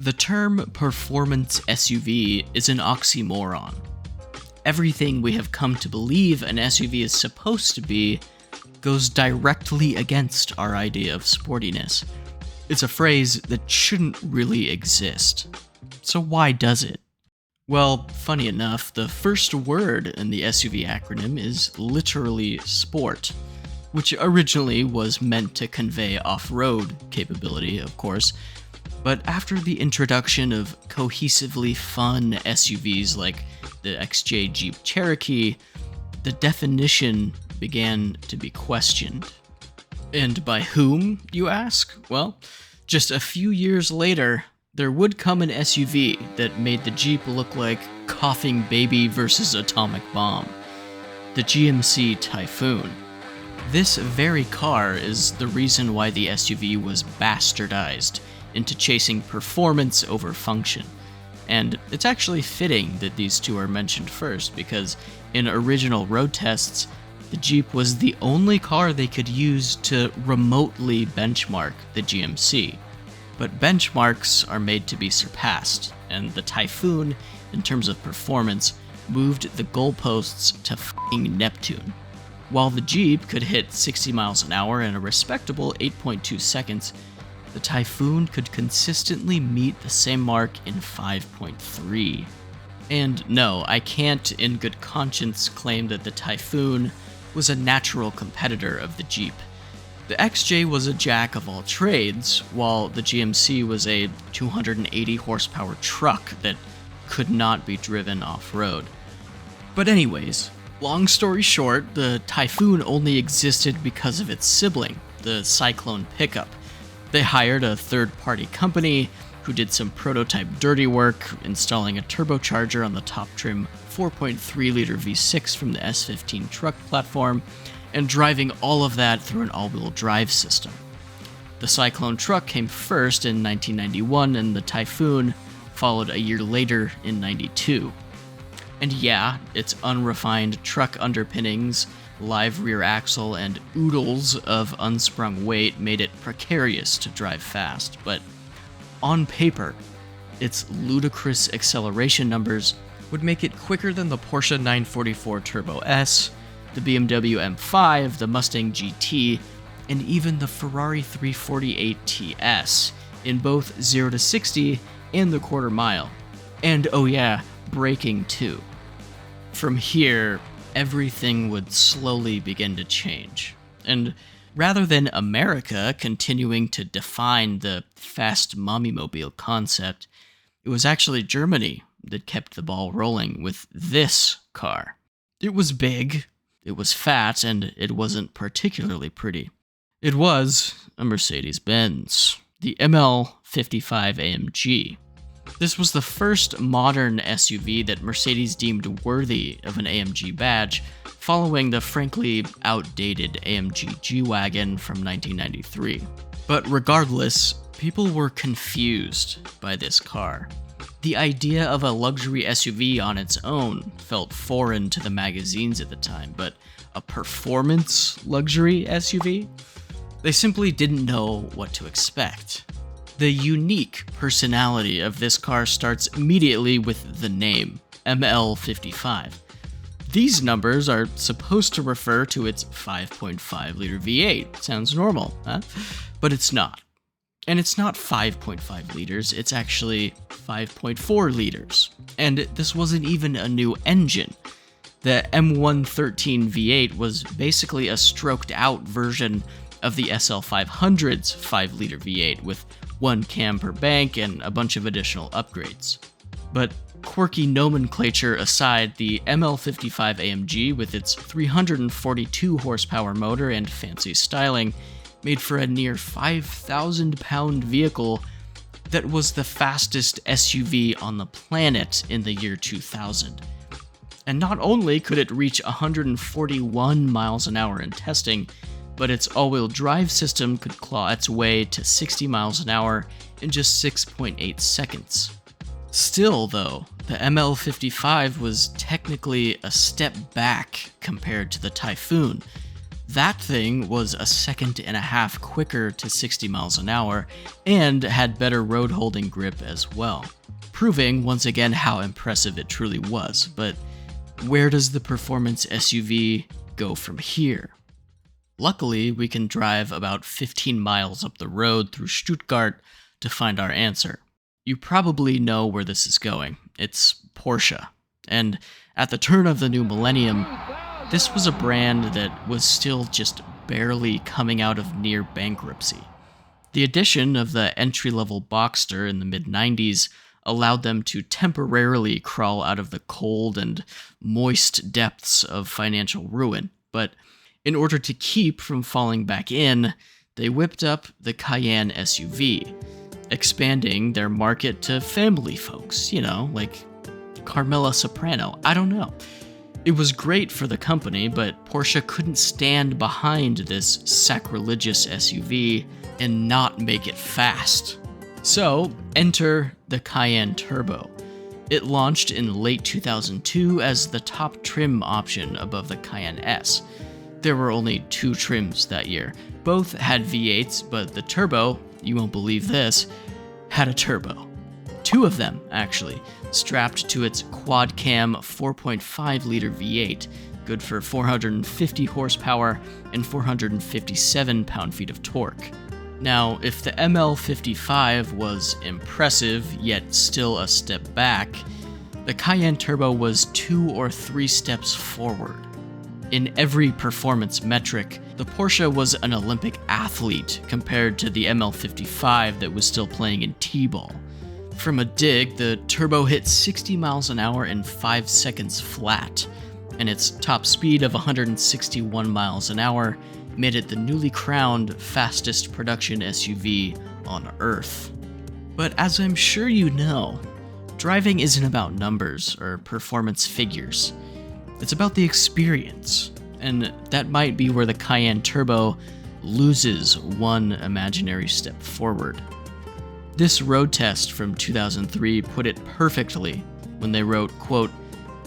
The term performance SUV is an oxymoron. Everything we have come to believe an SUV is supposed to be goes directly against our idea of sportiness. It's a phrase that shouldn't really exist. So why does it? Well, funny enough, the first word in the SUV acronym is literally sport, which originally was meant to convey off-road capability, of course. But after the introduction of cohesively fun SUVs like the XJ Jeep Cherokee, the definition began to be questioned. And by whom, you ask? Well, just a few years later, there would come an SUV that made the Jeep look like coughing baby versus atomic bomb. The GMC Typhoon. This very car is the reason why the SUV was bastardized into chasing performance over function. And it's actually fitting that these two are mentioned first, because in original road tests, the Jeep was the only car they could use to remotely benchmark the GMC. But benchmarks are made to be surpassed, and the Typhoon, in terms of performance, moved the goalposts to f***ing Neptune. While the Jeep could hit 60 miles an hour in a respectable 8.2 seconds, the Typhoon could consistently meet the same mark in 5.3. And no, I can't in good conscience claim that the Typhoon was a natural competitor of the Jeep. The XJ was a jack of all trades, while the GMC was a 280 horsepower truck that could not be driven off-road. But anyways, long story short, the Typhoon only existed because of its sibling, the Cyclone pickup. They hired a third-party company who did some prototype dirty work, installing a turbocharger on the top trim 4.3-liter V6 from the S15 truck platform, and driving all of that through an all-wheel drive system. The Cyclone truck came first in 1991, and the Typhoon followed a year later in 92. And yeah, its unrefined truck underpinnings, live rear axle, and oodles of unsprung weight made it precarious to drive fast, but on paper, its ludicrous acceleration numbers would make it quicker than the Porsche 944 Turbo S, the BMW M5, the Mustang GT, and even the Ferrari 348 TS in both 0 to 60 and the quarter mile. And oh yeah, braking too. From here, everything would slowly begin to change. And rather than America continuing to define the fast mommymobile concept, it was actually Germany that kept the ball rolling with this car. It was big, it was fat, and it wasn't particularly pretty. It was a Mercedes-Benz, the ML55 AMG. This was the first modern SUV that Mercedes deemed worthy of an AMG badge, following the frankly outdated AMG G-Wagon from 1993. But regardless, people were confused by this car. The idea of a luxury SUV on its own felt foreign to the magazines at the time, but a performance luxury SUV? They simply didn't know what to expect. The unique personality of this car starts immediately with the name, ML55. These numbers are supposed to refer to its 5.5-liter V8. Sounds normal, huh? But it's not. And it's not 5.5 liters, it's actually 5.4 liters. And this wasn't even a new engine. The M113 V8 was basically a stroked-out version of the SL500's 5-liter V8 with 1 cam per bank and a bunch of additional upgrades. But quirky nomenclature aside, the ML55 AMG with its 342 horsepower motor and fancy styling made for a near 5,000-pound vehicle that was the fastest SUV on the planet in the year 2000. And not only could it reach 141 miles an hour in testing, but its all-wheel drive system could claw its way to 60 miles an hour in just 6.8 seconds. Still, though, the ML55 was technically a step back compared to the Typhoon. That thing was a second and a half quicker to 60 miles an hour and had better road holding grip as well, proving once again how impressive it truly was. But where does the performance SUV go from here? Luckily, we can drive about 15 miles up the road through Stuttgart to find our answer. You probably know where this is going. It's Porsche. And at the turn of the new millennium, this was a brand that was still just barely coming out of near bankruptcy. The addition of the entry-level Boxster in the mid-90s allowed them to temporarily crawl out of the cold and moist depths of financial ruin, but in order to keep from falling back in, they whipped up the Cayenne SUV, expanding their market to family folks, like Carmela Soprano. I don't know. It was great for the company, but Porsche couldn't stand behind this sacrilegious SUV and not make it fast. So, enter the Cayenne Turbo. It launched in late 2002 as the top trim option above the Cayenne S. There were only 2 trims that year. Both had V8s, but the Turbo, you won't believe this, had a turbo. 2 of them, actually, strapped to its quad-cam 4.5-liter V8, good for 450 horsepower and 457 pound-feet of torque. Now, if the ML55 was impressive, yet still a step back, the Cayenne Turbo was 2 or 3 steps forward. In every performance metric, the Porsche was an Olympic athlete compared to the ML55 that was still playing in T-ball. From a dig, the Turbo hit 60 miles an hour in 5 seconds flat, and its top speed of 161 miles an hour made it the newly crowned fastest production SUV on Earth. But as I'm sure you know, driving isn't about numbers or performance figures. It's about the experience, and that might be where the Cayenne Turbo loses one imaginary step forward. This road test from 2003 put it perfectly when they wrote, quote,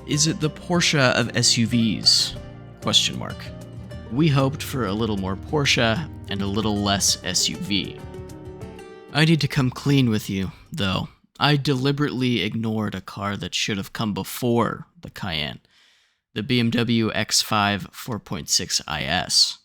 "Is it the Porsche of SUVs? Question mark. We hoped for a little more Porsche and a little less SUV." I need to come clean with you, though. I deliberately ignored a car that should have come before the Cayenne, the BMW X5 4.6 IS.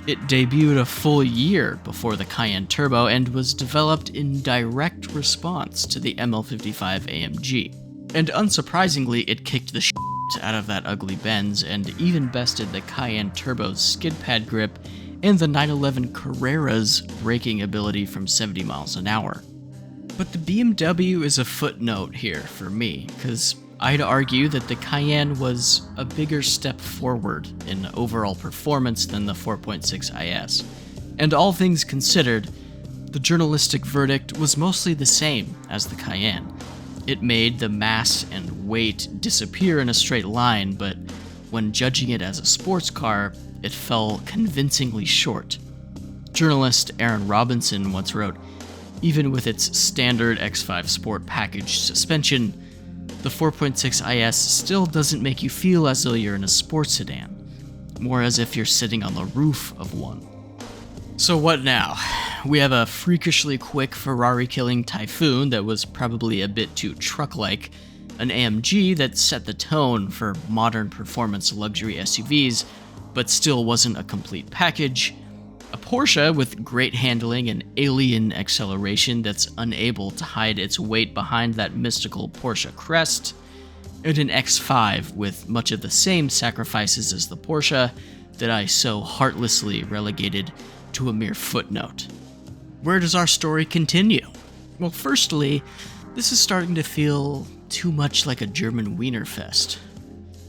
It debuted a full year before the Cayenne Turbo and was developed in direct response to the ML55 AMG. And unsurprisingly, it kicked the shit out of that ugly Benz and even bested the Cayenne Turbo's skid pad grip and the 911 Carrera's braking ability from 70 miles an hour. But the BMW is a footnote here for me, because I'd argue that the Cayenne was a bigger step forward in overall performance than the 4.6 IS. And all things considered, the journalistic verdict was mostly the same as the Cayenne. It made the mass and weight disappear in a straight line, but when judging it as a sports car, it fell convincingly short. Journalist Aaron Robinson once wrote, "Even with its standard X5 Sport package suspension, the 4.6 IS still doesn't make you feel as though you're in a sports sedan, more as if you're sitting on the roof of one." So what now? We have a freakishly quick Ferrari-killing Typhoon that was probably a bit too truck-like, an AMG that set the tone for modern performance luxury SUVs, but still wasn't a complete package, a Porsche with great handling and alien acceleration that's unable to hide its weight behind that mystical Porsche crest, and an X5 with much of the same sacrifices as the Porsche that I so heartlessly relegated to a mere footnote. Where does our story continue? Well, firstly, this is starting to feel too much like a German Wiener Fest.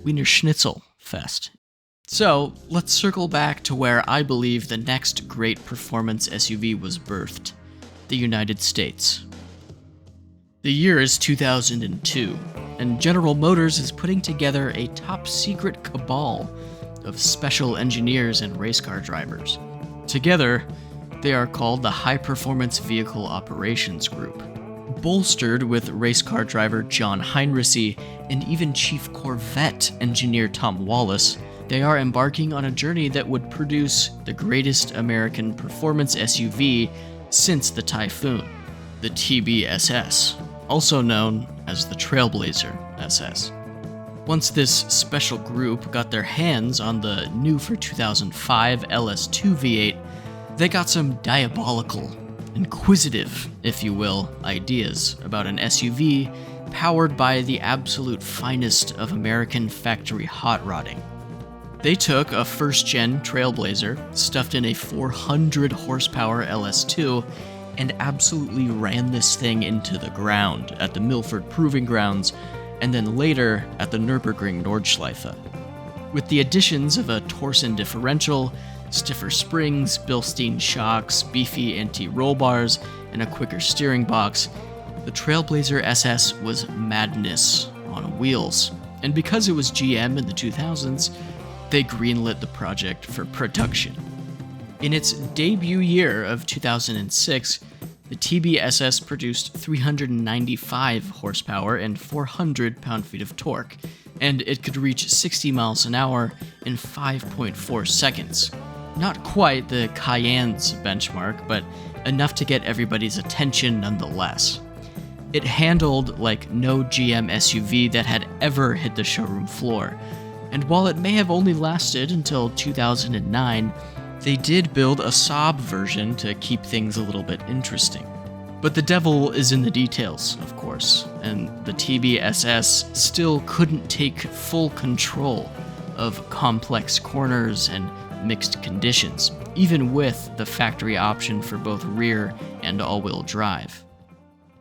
Wiener Schnitzel Fest. So, let's circle back to where I believe the next great performance SUV was birthed, the United States. The year is 2002, and General Motors is putting together a top-secret cabal of special engineers and race car drivers. Together, they are called the High Performance Vehicle Operations Group. Bolstered with race car driver John Heinrichsey and even Chief Corvette engineer Tom Wallace, They are embarking on a journey that would produce the greatest American performance SUV since the Typhoon, the TBSS, also known as the Trailblazer SS. Once this special group got their hands on the new for 2005 LS2 V8, they got some diabolical, inquisitive, if you will, ideas about an SUV powered by the absolute finest of American factory hot rodding. They took a first-gen Trailblazer, stuffed in a 400 horsepower LS2, and absolutely ran this thing into the ground at the Milford Proving Grounds, and then later at the Nürburgring Nordschleife. With the additions of a Torsen differential, stiffer springs, Bilstein shocks, beefy anti-roll bars, and a quicker steering box, the Trailblazer SS was madness on wheels. And because it was GM in the 2000s, they greenlit the project for production. In its debut year of 2006, the TBSS produced 395 horsepower and 400 pound-feet of torque, and it could reach 60 miles an hour in 5.4 seconds. Not quite the Cayenne's benchmark, but enough to get everybody's attention nonetheless. It handled like no GM SUV that had ever hit the showroom floor, and while it may have only lasted until 2009, they did build a Saab version to keep things a little bit interesting. But the devil is in the details, of course, and the TBSS still couldn't take full control of complex corners and mixed conditions, even with the factory option for both rear and all-wheel drive.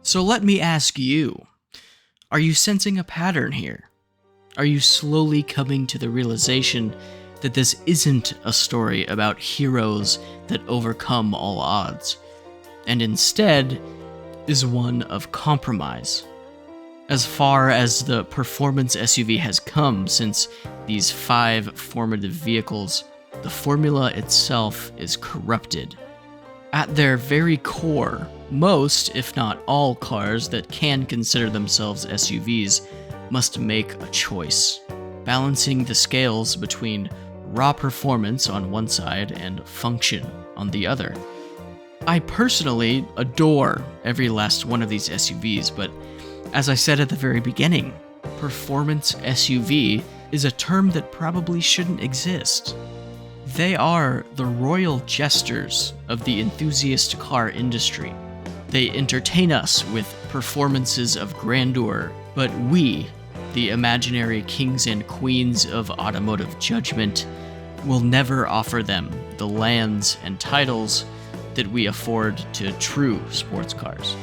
So let me ask you, are you sensing a pattern here? Are you slowly coming to the realization that this isn't a story about heroes that overcome all odds, and instead is one of compromise? As far as the performance SUV has come since these 5 formative vehicles, the formula itself is corrupted. At their very core, most, if not all, cars that can consider themselves SUVs must make a choice, balancing the scales between raw performance on one side and function on the other. I personally adore every last one of these SUVs, but as I said at the very beginning, performance SUV is a term that probably shouldn't exist. They are the royal jesters of the enthusiast car industry. They entertain us with performances of grandeur, but we, the imaginary kings and queens of automotive judgment, will never offer them the lands and titles that we afford to true sports cars.